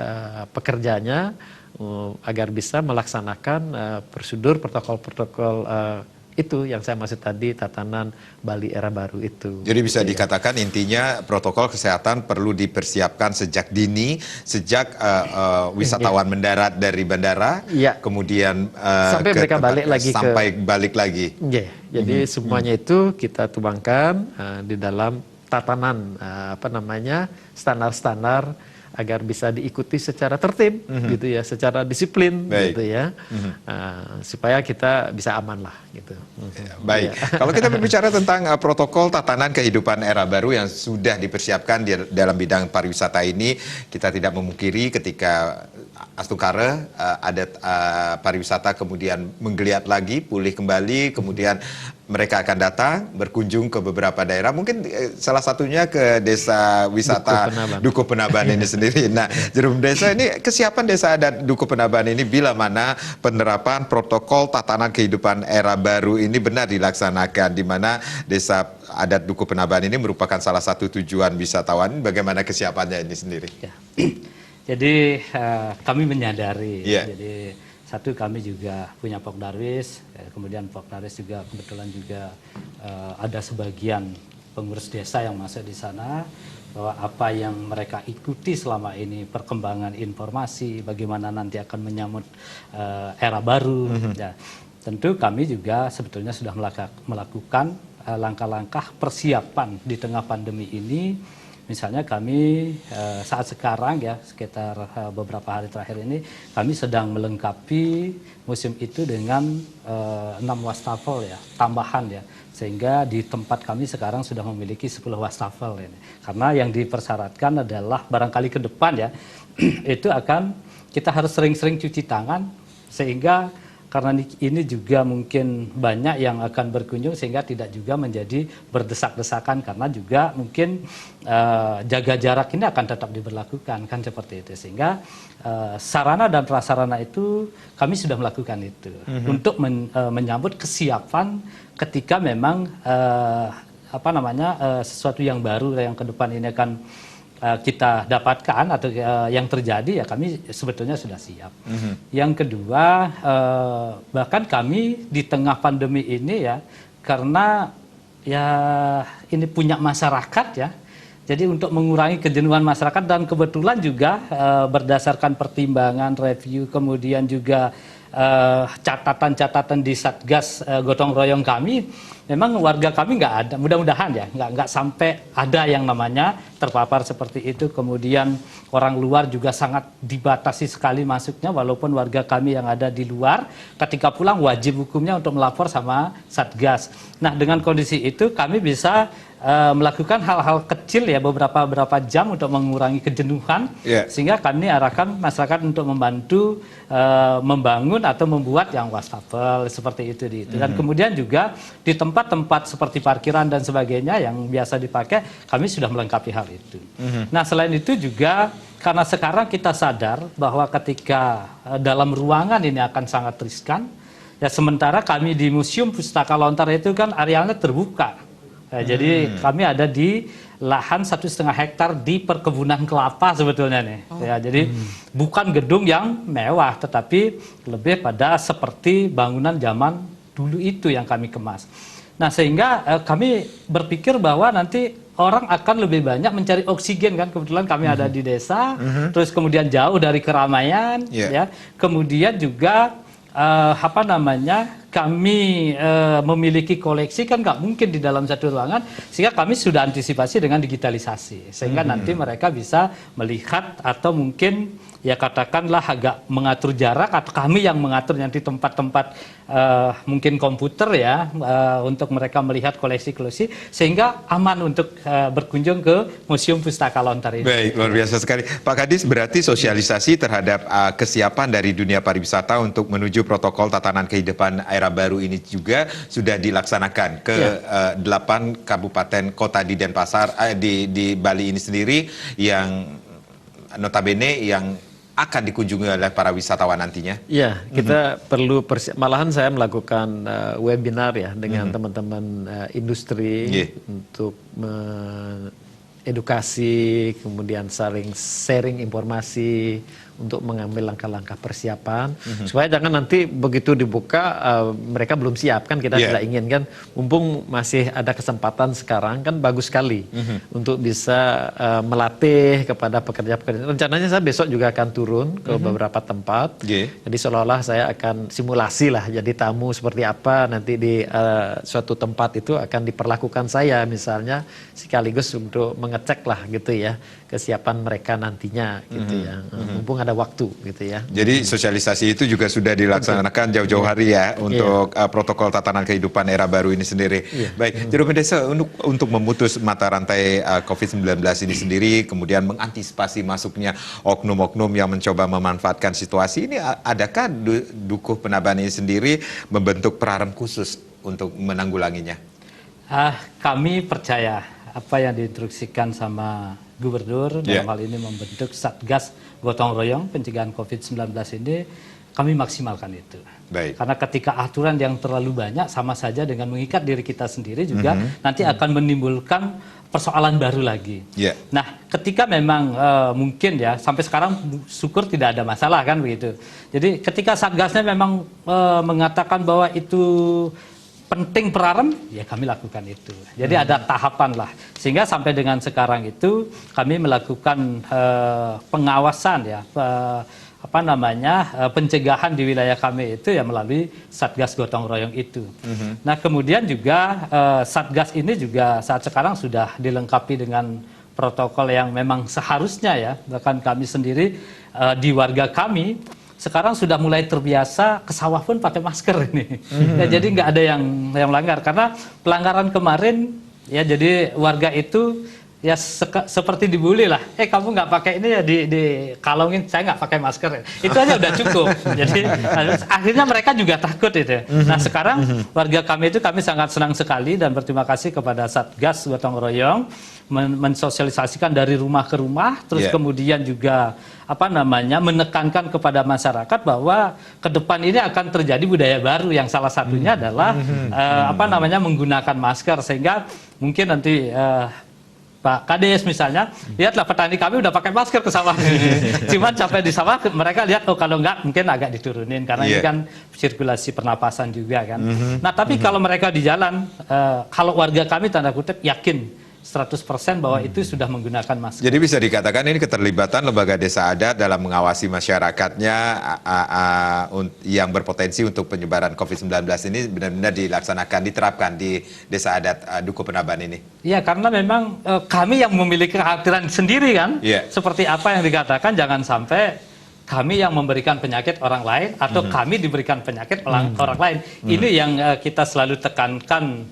pekerjanya agar bisa melaksanakan prosedur protokol-protokol itu yang saya maksud tadi, tatanan Bali era baru itu. Jadi bisa dikatakan intinya protokol kesehatan perlu dipersiapkan sejak dini, sejak wisatawan mendarat dari bandara, kemudian sampai mereka balik lagi balik lagi. Jadi semuanya itu kita tuangkan di dalam tatanan standar-standar agar bisa diikuti secara tertib, gitu ya, secara disiplin, gitu ya, supaya kita bisa aman lah, gitu. Baik. Kalau kita berbicara tentang protokol tatanan kehidupan era baru yang sudah dipersiapkan dalam bidang pariwisata ini, kita tidak memungkiri ketika Astungkara ada pariwisata kemudian menggeliat lagi, pulih kembali, kemudian mereka akan datang berkunjung ke beberapa daerah, mungkin salah satunya ke desa wisata Dukuh Penaban ini sendiri. Nah, Jerum Desa ini, kesiapan desa adat Dukuh Penaban ini bila mana penerapan protokol tatanan kehidupan era baru ini benar dilaksanakan, di mana desa adat Dukuh Penaban ini merupakan salah satu tujuan wisatawan. Bagaimana kesiapannya ini sendiri? Ya. Jadi kami menyadari, jadi satu, kami juga punya Pokdarwis, kemudian Pokdarwis juga kebetulan juga ada sebagian pengurus desa yang masuk di sana, bahwa apa yang mereka ikuti selama ini, perkembangan informasi, bagaimana nanti akan menyambut era baru. Ya, tentu kami juga sebetulnya sudah melakukan langkah-langkah persiapan di tengah pandemi ini. Misalnya kami saat sekarang ya, sekitar beberapa hari terakhir ini, kami sedang melengkapi museum itu dengan 6 wastafel ya, tambahan ya. Sehingga di tempat kami sekarang sudah memiliki 10 wastafel ini. Karena yang dipersyaratkan adalah barangkali ke depan ya, itu akan kita harus sering-sering cuci tangan, sehingga karena ini juga mungkin banyak yang akan berkunjung, sehingga tidak juga menjadi berdesak-desakan, karena juga mungkin jaga jarak ini akan tetap diberlakukan, kan seperti itu. Sehingga sarana dan prasarana itu kami sudah melakukan itu untuk menyambut kesiapan ketika memang sesuatu yang baru yang ke depan ini akan kita dapatkan atau yang terjadi, ya kami sebetulnya sudah siap. Yang kedua, bahkan kami di tengah pandemi ini ya, karena ya ini punya masyarakat ya, jadi untuk mengurangi kejenuhan masyarakat, dan kebetulan juga berdasarkan pertimbangan, review, kemudian juga catatan-catatan di Satgas gotong royong kami, memang warga kami nggak ada, mudah-mudahan ya, nggak sampai ada yang namanya terpapar seperti itu. Kemudian orang luar juga sangat dibatasi sekali masuknya, walaupun warga kami yang ada di luar ketika pulang wajib hukumnya untuk melapor sama Satgas. Nah, dengan kondisi itu kami bisa melakukan hal-hal kecil ya, beberapa jam untuk mengurangi kejenuhan, sehingga kami arahkan masyarakat untuk membantu membangun atau membuat yang wastafel seperti itu. Dan kemudian juga di tempat-tempat seperti parkiran dan sebagainya yang biasa dipakai, kami sudah melengkapi hal itu. Nah, selain itu juga karena sekarang kita sadar bahwa ketika dalam ruangan ini akan sangat riskan, ya sementara kami di Museum Pustaka Lontar itu kan arealnya terbuka. Jadi kami ada di lahan 1,5 hektar di perkebunan kelapa sebetulnya nih. Ya, jadi bukan gedung yang mewah, tetapi lebih pada seperti bangunan zaman dulu itu yang kami kemas. Nah, sehingga kami berpikir bahwa nanti orang akan lebih banyak mencari oksigen kan. Kebetulan kami ada di desa, terus kemudian jauh dari keramaian, ya. Kemudian juga kami memiliki koleksi kan nggak mungkin di dalam satu ruangan, sehingga kami sudah antisipasi dengan digitalisasi, sehingga nanti mereka bisa melihat atau mungkin ya katakanlah agak mengatur jarak, atau kami yang mengatur nanti tempat-tempat mungkin komputer ya, untuk mereka melihat koleksi-koleksi, sehingga aman untuk berkunjung ke Museum Pustaka Lontar ini. Baik, luar biasa sekali. Pak Kadis, berarti sosialisasi terhadap kesiapan dari dunia pariwisata untuk menuju protokol tatanan kehidupan era baru ini juga sudah dilaksanakan ke 8 kabupaten kota di Denpasar, di Bali ini sendiri, yang notabene yang akan dikunjungi oleh para wisatawan nantinya. Ya, kita perlu malahan saya melakukan webinar ya dengan teman-teman industri untuk edukasi, kemudian saling sharing informasi untuk mengambil langkah-langkah persiapan supaya jangan nanti begitu dibuka mereka belum siap, kan kita tidak inginkan. Mumpung masih ada kesempatan sekarang, kan bagus sekali untuk bisa melatih kepada pekerja-pekerja. Rencananya saya besok juga akan turun ke beberapa tempat. Jadi seolah-olah saya akan simulasi lah, jadi tamu seperti apa nanti di suatu tempat itu akan diperlakukan saya misalnya, sekaligus untuk mengecek lah gitu ya kesiapan mereka nantinya gitu ya. Mumpung ada waktu gitu ya. Jadi sosialisasi itu juga sudah dilaksanakan jauh-jauh hari ya untuk protokol tatanan kehidupan era baru ini sendiri. Baik, Juru Desa, untuk memutus mata rantai COVID-19 ini sendiri, kemudian mengantisipasi masuknya oknum-oknum yang mencoba memanfaatkan situasi ini, adakah Dukuh Penaban ini sendiri membentuk peraram khusus untuk menanggulanginya? Kami percaya apa yang diinstruksikan sama Gubernur dalam hal ini membentuk Satgas Gotong Royong pencegahan COVID-19 ini, kami maksimalkan itu. Baik. Karena ketika aturan yang terlalu banyak sama saja dengan mengikat diri kita sendiri juga nanti akan menimbulkan persoalan baru lagi. Nah, ketika memang mungkin ya sampai sekarang syukur tidak ada masalah kan begitu. Jadi ketika Satgasnya memang mengatakan bahwa itu penting peraram, ya kami lakukan itu. Jadi ada tahapan lah. Sehingga sampai dengan sekarang itu kami melakukan pengawasan ya, pencegahan di wilayah kami itu ya melalui Satgas Gotong Royong itu. Nah kemudian juga Satgas ini juga saat sekarang sudah dilengkapi dengan protokol yang memang seharusnya ya. Bahkan kami sendiri di warga kami sekarang sudah mulai terbiasa ke sawah pun pakai masker ini. Ya, jadi nggak ada yang melanggar, karena pelanggaran kemarin ya jadi warga itu ya seperti dibully lah. Kamu nggak pakai ini ya dikalongin, saya nggak pakai masker. Itu aja udah cukup. Jadi akhirnya mereka juga takut itu. Nah sekarang warga kami itu kami sangat senang sekali dan berterima kasih kepada Satgas Gotong Royong mensosialisasikan dari rumah ke rumah, terus kemudian juga menekankan kepada masyarakat bahwa ke depan ini akan terjadi budaya baru yang salah satunya adalah menggunakan masker, sehingga mungkin nanti Pak Kades misalnya, lihatlah petani kami udah pakai masker ke sawah. Cuman sampai di sawah mereka lihat, oh kalau enggak mungkin agak diturunin karena ini kan sirkulasi pernapasan juga kan. Nah tapi kalau mereka di jalan, kalau warga kami tanda kutip yakin 100% bahwa itu sudah menggunakan masker. Jadi bisa dikatakan ini keterlibatan lembaga desa adat dalam mengawasi masyarakatnya yang berpotensi untuk penyebaran COVID-19 ini benar-benar dilaksanakan, diterapkan di desa adat Dukuh Penaban ini. Iya, karena memang kami yang memiliki kekhawatiran sendiri kan, seperti apa yang dikatakan, jangan sampai kami yang memberikan penyakit orang lain atau kami diberikan penyakit orang lain. Ini yang kita selalu tekankan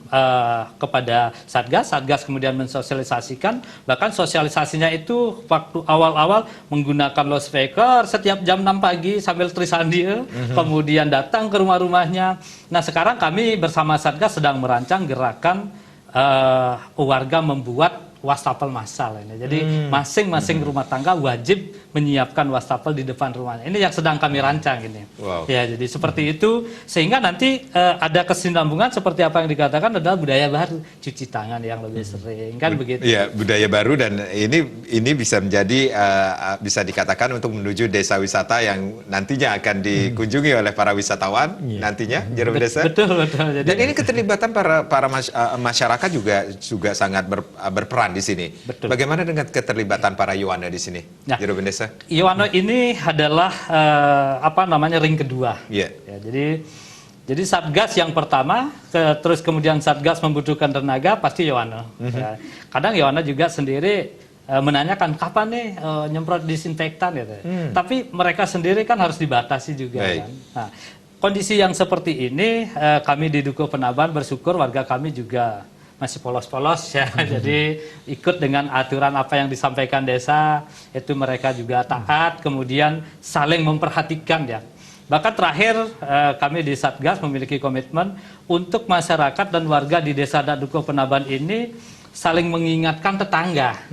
kepada Satgas. Satgas kemudian mensosialisasikan, bahkan sosialisasinya itu waktu awal-awal menggunakan loudspeaker setiap jam 6 pagi sambil trisandi, kemudian datang ke rumah-rumahnya. Nah sekarang kami bersama Satgas sedang merancang gerakan warga membuat wastafel massal ini. Jadi masing-masing rumah tangga wajib menyiapkan wastafel di depan rumahnya. Ini yang sedang kami rancang ini. Ya, jadi seperti itu sehingga nanti ada kesinambungan seperti apa yang dikatakan adalah budaya baru, cuci tangan yang lebih sering kan begitu. Iya, budaya baru, dan ini bisa menjadi bisa dikatakan untuk menuju desa wisata yang nantinya akan dikunjungi oleh para wisatawan nantinya, Juru Desa. Betul. Jadi, dan ini keterlibatan para masyarakat juga sangat berperan di sini. Betul. Bagaimana dengan keterlibatan para Yowana di sini, Juru Desa? Yowana ini adalah ring kedua. Ya, jadi Satgas yang pertama, terus kemudian Satgas membutuhkan tenaga, pasti Yowana. Ya. Kadang Yowana juga sendiri menanyakan kapan nih nyemprot disinfektan gitu. Tapi mereka sendiri kan harus dibatasi juga kan. Nah, kondisi yang seperti ini kami di Dukuh Penaban bersyukur warga kami juga masih polos-polos ya, jadi ikut dengan aturan apa yang disampaikan desa, itu mereka juga taat, kemudian saling memperhatikan ya. Bahkan terakhir kami di Satgas memiliki komitmen untuk masyarakat dan warga di Desa Dukuh Penaban ini saling mengingatkan tetangga.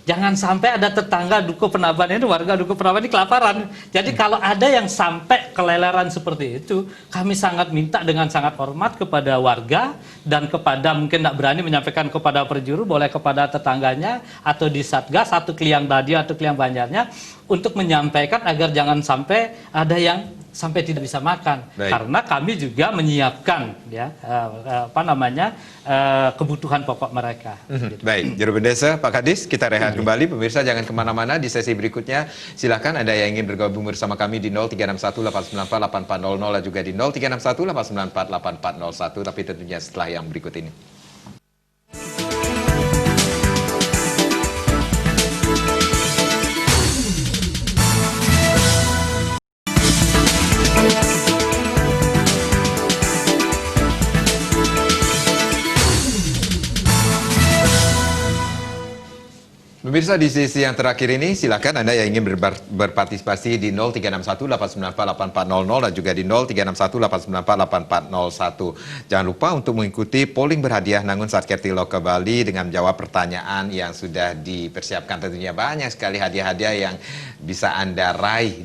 Jangan sampai ada tetangga Dukuh Penaban ini, warga Dukuh Penaban ini kelaparan. Jadi kalau ada yang sampai keleleran seperti itu, kami sangat minta dengan sangat hormat kepada warga dan kepada mungkin tidak berani menyampaikan kepada perjuru, boleh kepada tetangganya atau di Satgas atau Kliang Badio atau Kliang Banjarnya untuk menyampaikan agar jangan sampai ada yang sampai tidak bisa makan. Baik. Karena kami juga menyiapkan ya kebutuhan pokok mereka. Baik, Juru Bendesa, Pak Kadis, kita rehat kembali. Pemirsa jangan kemana-mana, di sesi berikutnya silakan Anda yang ingin bergabung bersama kami di 0361 894 8400 dan juga di 0361 894 8401, tapi tentunya setelah yang berikut ini. Pemirsa, di sesi yang terakhir ini silakan Anda yang ingin berpartisipasi di 0361 894 8400 dan juga di 0361 894 8401. Jangan lupa untuk mengikuti polling berhadiah Nangun Satkerti Loka Bali dengan menjawab pertanyaan yang sudah dipersiapkan. Tentunya banyak sekali hadiah-hadiah yang bisa Anda raih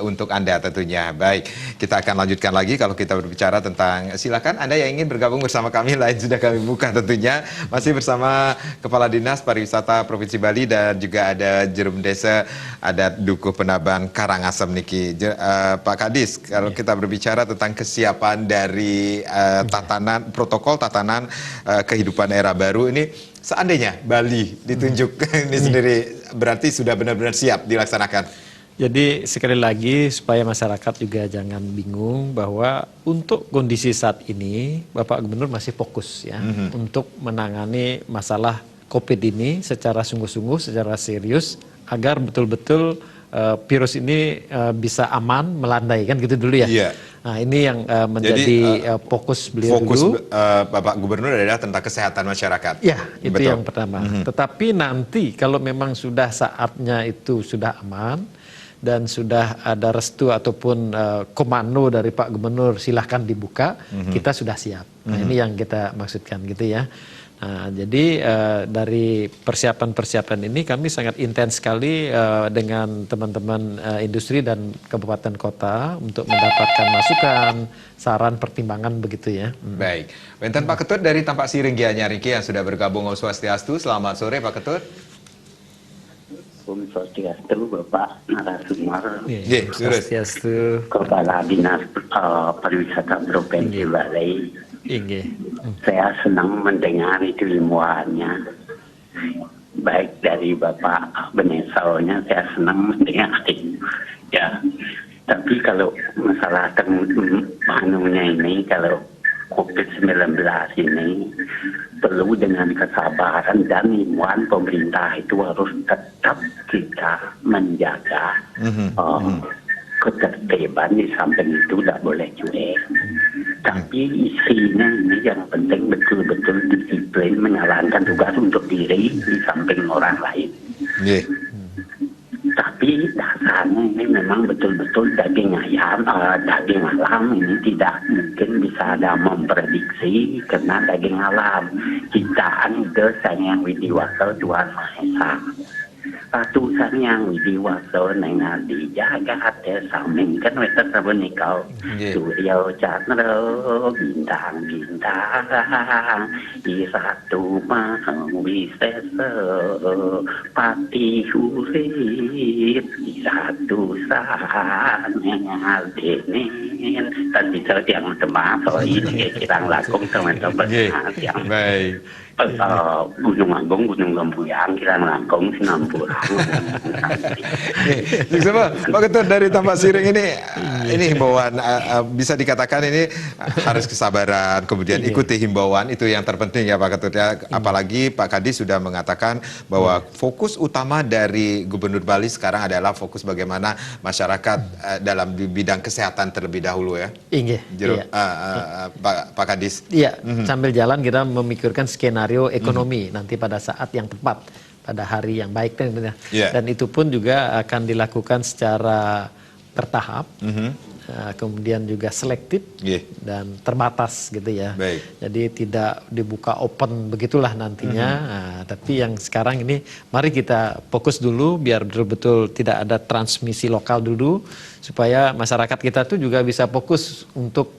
untuk Anda tentunya. Baik, kita akan lanjutkan lagi kalau kita berbicara tentang silakan Anda yang ingin bergabung bersama kami, lain sudah kami buka tentunya. Masih bersama Kepala Dinas Pariwisata Provinsi Bali dan juga ada Juru Desa adat Dukuh Penaban Karangasem niki. Pak Kadis, kalau kita berbicara tentang kesiapan dari protokol tatanan kehidupan era baru ini, seandainya Bali ditunjuk ini sendiri berarti sudah benar-benar siap dilaksanakan. Jadi sekali lagi supaya masyarakat juga jangan bingung bahwa untuk kondisi saat ini Bapak Gubernur masih fokus ya untuk menangani masalah COVID ini secara sungguh-sungguh, secara serius agar betul-betul virus ini bisa aman melandai kan gitu dulu ya. Iya. Nah ini yang menjadi fokus beliau dulu. Bapak Gubernur adalah tentang kesehatan masyarakat. Ya itu Betul. yang pertama. Tetapi nanti kalau memang sudah saatnya itu sudah aman dan sudah ada restu ataupun komando dari Pak Gubernur silahkan dibuka, kita sudah siap. Nah ini yang kita maksudkan gitu ya. Nah, jadi dari persiapan-persiapan ini kami sangat intens sekali dengan teman-teman industri dan kabupaten kota untuk mendapatkan masukan, saran, pertimbangan begitu ya. Baik, Benten Pak Ketut dari Tampak Siring Gianyar Riki yang sudah bergabung Om Swastiastu. Selamat sore Pak Ketut. Om Swastiastu, Bapak Narasumber, Swastiastu, Kepala Dinas Pariwisata Provinsi Bali. Saya senang mendengar itu ilmuannya, baik dari Bapak Benesaunya, saya senang mendengar itu. Ya, tapi kalau masalah anunya ini, kalau COVID-19 ini perlu dengan kesabaran dan ilmuwan pemerintah itu harus tetap kita menjaga ketertiban, di samping itu tidak boleh cuek. Tapi isinya ini yang penting betul-betul disiplin menjalankan tugas untuk diri di samping orang lain. Yeah. Tapi dasarnya ini memang betul-betul daging ayam, daging alam ini tidak mungkin bisa ada memprediksi karena daging alam. Ciptaan itu Sang Widiwasa Tuhan Maha Esa. Ratusan yang widiwasa nengal dijaga tersaminkan weter sabenikau surya chandra bintang-bintang di satu mahang wisesa pati hurip di satu saat nengal denen tadi yang teman so ini kirang lakung teman-teman yang baik. Gunung Agung, Gunung Lempuyang, Kirang Langkong, Singampura. Pak Ketut dari Tampak Siring ini himbauan bisa dikatakan ini harus kesabaran, kemudian ikuti himbauan itu yang terpenting ya Pak Ketut ya. Apalagi Pak Kadis sudah mengatakan bahwa fokus utama dari Gubernur Bali sekarang adalah fokus bagaimana masyarakat dalam bidang kesehatan terlebih dahulu ya. Iya. Pak Kadis. Iya, sambil jalan kita memikirkan skenario ekonomi nanti pada saat yang tepat, pada hari yang baik dan itu pun juga akan dilakukan secara bertahap. kemudian juga selektif dan terbatas gitu ya. Baik. Jadi tidak dibuka open begitulah nantinya. Tapi yang sekarang ini mari kita fokus dulu biar betul-betul tidak ada transmisi lokal dulu supaya masyarakat kita tuh juga bisa fokus untuk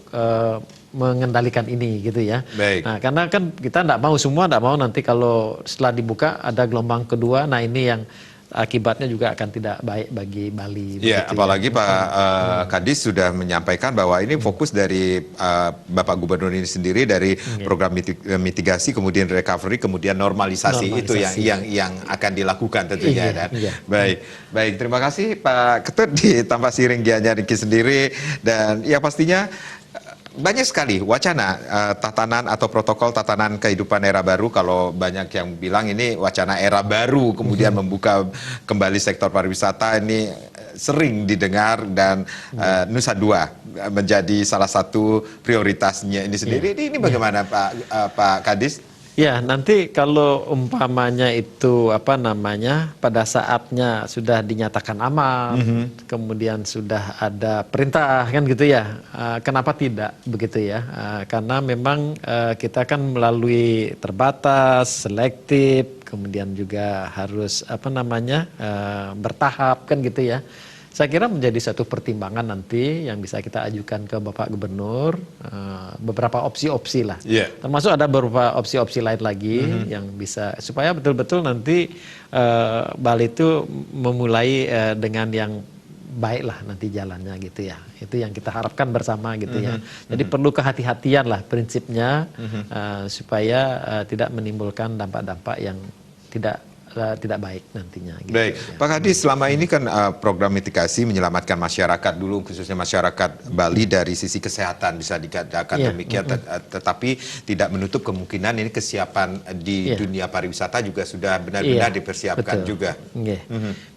mengendalikan ini gitu ya. Baik. Nah, karena kan kita semua tidak mau nanti kalau setelah dibuka ada gelombang kedua. Nah, ini yang akibatnya juga akan tidak baik bagi Bali. Ya, apalagi Pak Kadis sudah menyampaikan bahwa ini fokus dari Bapak Gubernur ini sendiri dari program mitigasi, kemudian recovery, kemudian normalisasi itu yang akan dilakukan tentunya. Baik, terima kasih Pak Ketut di Tanpa Siring Gianyar Niki sendiri, dan ya pastinya banyak sekali wacana tatanan atau protokol tatanan kehidupan era baru. Kalau banyak yang bilang ini wacana era baru, kemudian membuka kembali sektor pariwisata, ini sering didengar, dan Nusa Dua menjadi salah satu prioritasnya ini sendiri. Ini bagaimana Pak Kadis? Ya, nanti kalau umpamanya itu pada saatnya sudah dinyatakan aman, kemudian sudah ada perintah kan gitu ya, kenapa tidak begitu ya? Karena memang kita kan melalui terbatas, selektif, kemudian juga harus bertahap kan gitu ya. Saya kira menjadi satu pertimbangan nanti yang bisa kita ajukan ke Bapak Gubernur, beberapa opsi-opsi lah. Termasuk ada beberapa opsi-opsi lain lagi yang bisa supaya betul-betul nanti Bali itu memulai dengan yang baik lah nanti jalannya gitu ya. Itu yang kita harapkan bersama gitu ya. Jadi perlu kehati-hatian lah prinsipnya supaya tidak menimbulkan dampak-dampak yang tidak baik nantinya. Gitu. Baik, Pak Kadis, selama ini kan program mitigasi menyelamatkan masyarakat dulu, khususnya masyarakat Bali dari sisi kesehatan bisa dikatakan demikian, tetapi tidak menutup kemungkinan ini kesiapan di dunia pariwisata juga sudah benar-benar dipersiapkan juga.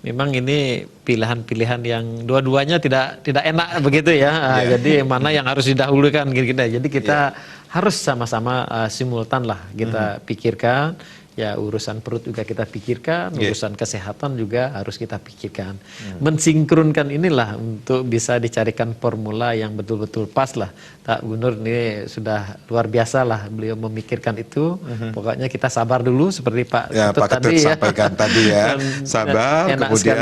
Memang ini pilihan-pilihan yang dua-duanya tidak enak begitu ya. Jadi mana yang harus didahulukan gitu. Jadi kita harus sama-sama simultan lah kita pikirkan. Ya, urusan perut juga kita pikirkan, urusan kesehatan juga harus kita pikirkan. Mensinkronkan inilah untuk bisa dicarikan formula yang betul-betul pas lah. Pak Gubernur ini sudah luar biasa lah beliau memikirkan itu. Pokoknya kita sabar dulu seperti Pak Ketut tadi sampaikan tadi ya. Sabar, kemudian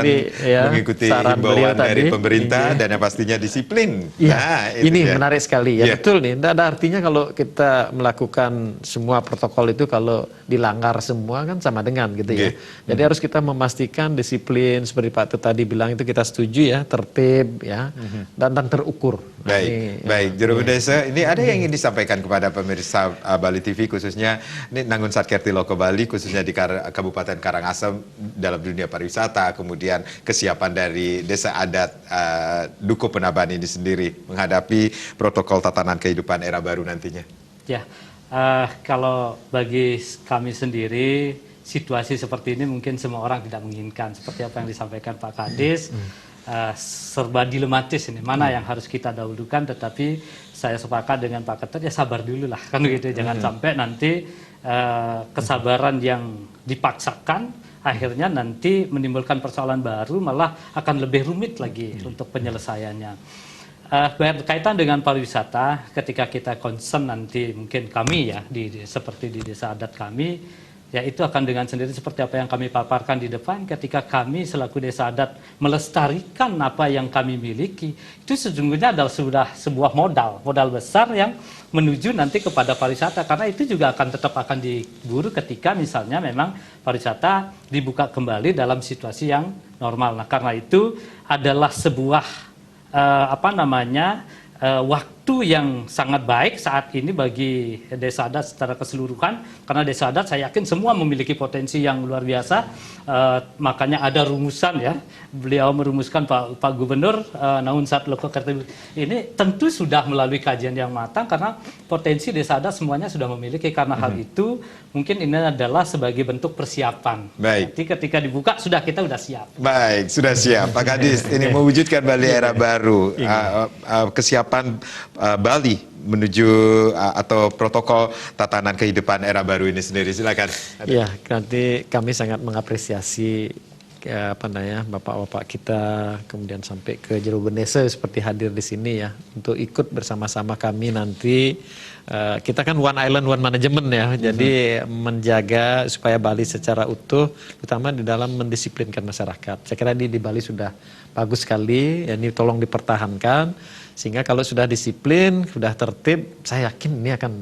mengikuti himbauan dari pemerintah dan yang pastinya disiplin. Nah, ini menarik sekali ya. Betul nih. Tidak ada artinya kalau kita melakukan semua protokol itu kalau dilanggar semua kan sama dengan gitu ya. Jadi harus kita memastikan disiplin seperti Pak Ketut tadi bilang itu kita setuju ya, tertib ya, dan terukur. Baik, Juru Desa, ini ada yang ingin disampaikan kepada pemirsa Bali TV khususnya ini Nangun Satkerti Loko Bali khususnya di Kabupaten Karangasem dalam dunia pariwisata, kemudian kesiapan dari desa adat Dukuh Penaban ini sendiri menghadapi protokol tatanan kehidupan era baru nantinya. Ya. Kalau bagi kami sendiri situasi seperti ini mungkin semua orang tidak menginginkan, seperti apa yang disampaikan Pak Kadis, serba dilematis ini, mana yang harus kita dahulukan, tetapi saya sepakat dengan Pak Ketut ya sabar dulu lah kan gitu, jangan sampai nanti kesabaran yang dipaksakan akhirnya nanti menimbulkan persoalan baru, malah akan lebih rumit lagi untuk penyelesaiannya. Berkaitan dengan pariwisata, ketika kita concern nanti mungkin kami ya seperti di desa adat kami, ya itu akan dengan sendiri seperti apa yang kami paparkan di depan, ketika kami selaku desa adat melestarikan apa yang kami miliki, itu sesungguhnya adalah sudah sebuah modal besar yang menuju nanti kepada pariwisata, karena itu juga tetap akan diburu ketika misalnya memang pariwisata dibuka kembali dalam situasi yang normal. Nah, karena itu adalah sebuah waktu yang sangat baik saat ini bagi desa adat secara keseluruhan, karena desa adat saya yakin semua memiliki potensi yang luar biasa. Makanya ada rumusan ya, beliau merumuskan Pak Gubernur Nangun Sat Loko Kerti ini tentu sudah melalui kajian yang matang, karena potensi desa adat semuanya sudah memiliki. Karena hal itu mungkin ini adalah sebagai bentuk persiapan. Baik. Jadi ketika dibuka kita sudah siap. Baik, sudah siap Pak Kadis. Ini mewujudkan Bali era baru, kesiapan Bali menuju atau protokol tatanan kehidupan era baru ini sendiri. Silakan. Ya, nanti kami sangat mengapresiasi bapak-bapak kita, kemudian sampai ke jero Bendesa seperti hadir di sini ya, untuk ikut bersama-sama kami nanti. Kita kan one island one management ya, jadi menjaga supaya Bali secara utuh, terutama di dalam mendisiplinkan masyarakat. Saya kira di Bali sudah bagus sekali, ya, ini tolong dipertahankan, sehingga kalau sudah disiplin, sudah tertib, saya yakin ini akan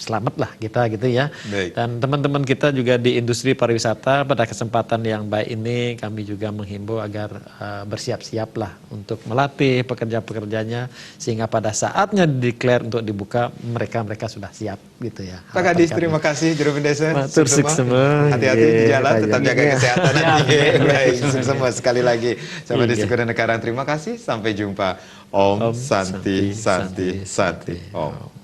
selamat lah kita gitu ya. Baik. Dan teman-teman kita juga di industri pariwisata pada kesempatan yang baik ini kami juga menghimbau agar bersiap-siap lah untuk melatih pekerja-pekerjanya sehingga pada saatnya declare untuk dibuka mereka sudah siap gitu ya. Pak Kadis, terima kasih Jero Bendesa. Matur semua. Hati-hati di jalan, tetap jaga kesehatan nanti. Baik, semua sekali lagi. Sahabat Iya. Diskusi Negara, terima kasih. Sampai jumpa. Om Santi Santi Santi. Om.